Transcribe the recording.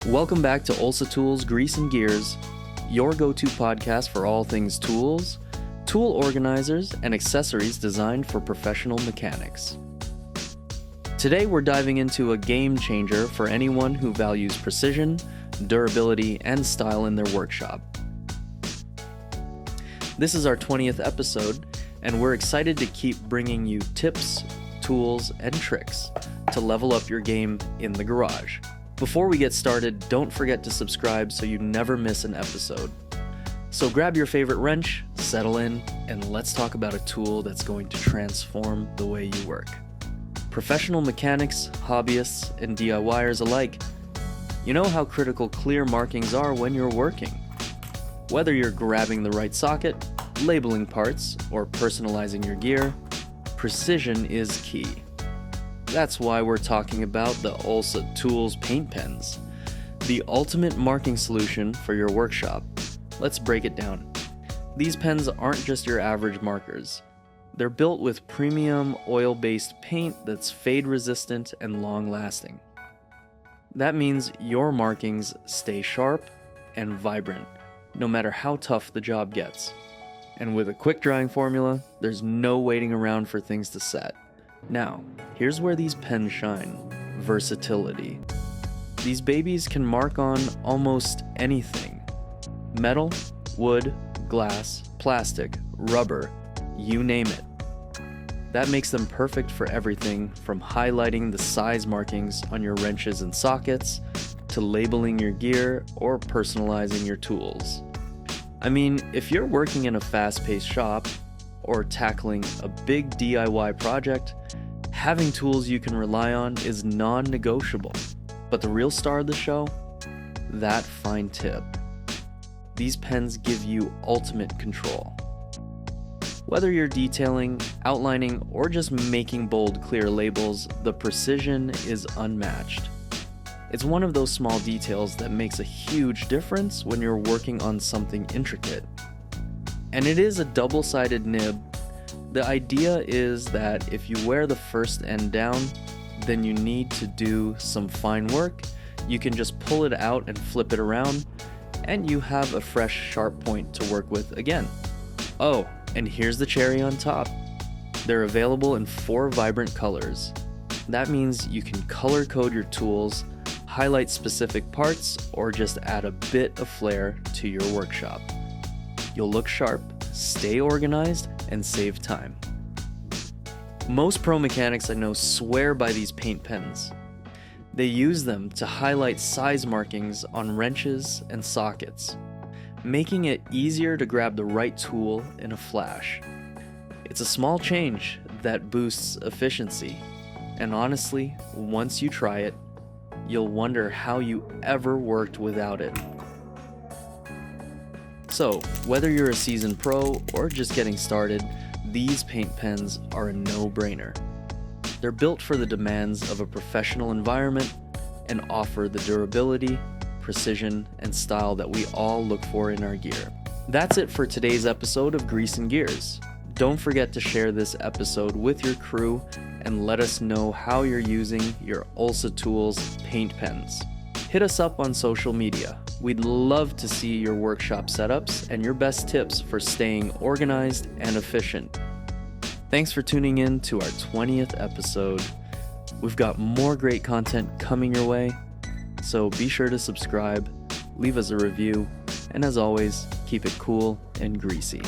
Welcome back to Olsa Tools, Grease and Gears, your go-to podcast for all things tools, tool organizers, and accessories designed for professional mechanics. Today we're diving into a game changer for anyone who values precision, durability, and style in their workshop. This is our 20th episode, and we're excited to keep bringing you tips, tools, and tricks to level up your game in the garage. Before we get started, don't forget to subscribe so you never miss an episode. So grab your favorite wrench, settle in, and let's talk about a tool that's going to transform the way you work. Professional mechanics, hobbyists, and DIYers alike, you know how critical clear markings are when you're working. Whether you're grabbing the right socket, labeling parts, or personalizing your gear, precision is key. That's why we're talking about the Olsa Tools paint pens, the ultimate marking solution for your workshop. Let's break it down. These pens aren't just your average markers. They're built with premium oil-based paint that's fade-resistant and long-lasting. That means your markings stay sharp and vibrant, no matter how tough the job gets. And with a quick drying formula, there's no waiting around for things to set. Now, here's where these pens shine: versatility. These babies can mark on almost anything. Metal, wood, glass, plastic, rubber, you name it. That makes them perfect for everything from highlighting the size markings on your wrenches and sockets to labeling your gear or personalizing your tools. I mean, if you're working in a fast-paced shop or tackling a big DIY project, having tools you can rely on is non-negotiable. But the real star of the show? That fine tip. These pens give you ultimate control. Whether you're detailing, outlining, or just making bold, clear labels, the precision is unmatched. It's one of those small details that makes a huge difference when you're working on something intricate. And it is a double-sided nib. The idea is that if you wear the first end down, then you need to do some fine work. You can just pull it out and flip it around, and you have a fresh, sharp point to work with again. Oh, and here's the cherry on top. They're available in 4 vibrant colors. That means you can color code your tools, highlight specific parts, or just add a bit of flair to your workshop. You'll look sharp, stay organized, and save time. Most pro mechanics I know swear by these paint pens. They use them to highlight size markings on wrenches and sockets, making it easier to grab the right tool in a flash. It's a small change that boosts efficiency, and honestly, once you try it, you'll wonder how you ever worked without it. So, whether you're a seasoned pro or just getting started, these paint pens are a no-brainer. They're built for the demands of a professional environment and offer the durability, precision, and style that we all look for in our gear. That's it for today's episode of Grease and Gears. Don't forget to share this episode with your crew and let us know how you're using your Olsa Tools paint pens. Hit us up on social media. We'd love to see your workshop setups and your best tips for staying organized and efficient. Thanks for tuning in to our 20th episode. We've got more great content coming your way, so be sure to subscribe, leave us a review, and as always, keep it cool and greasy.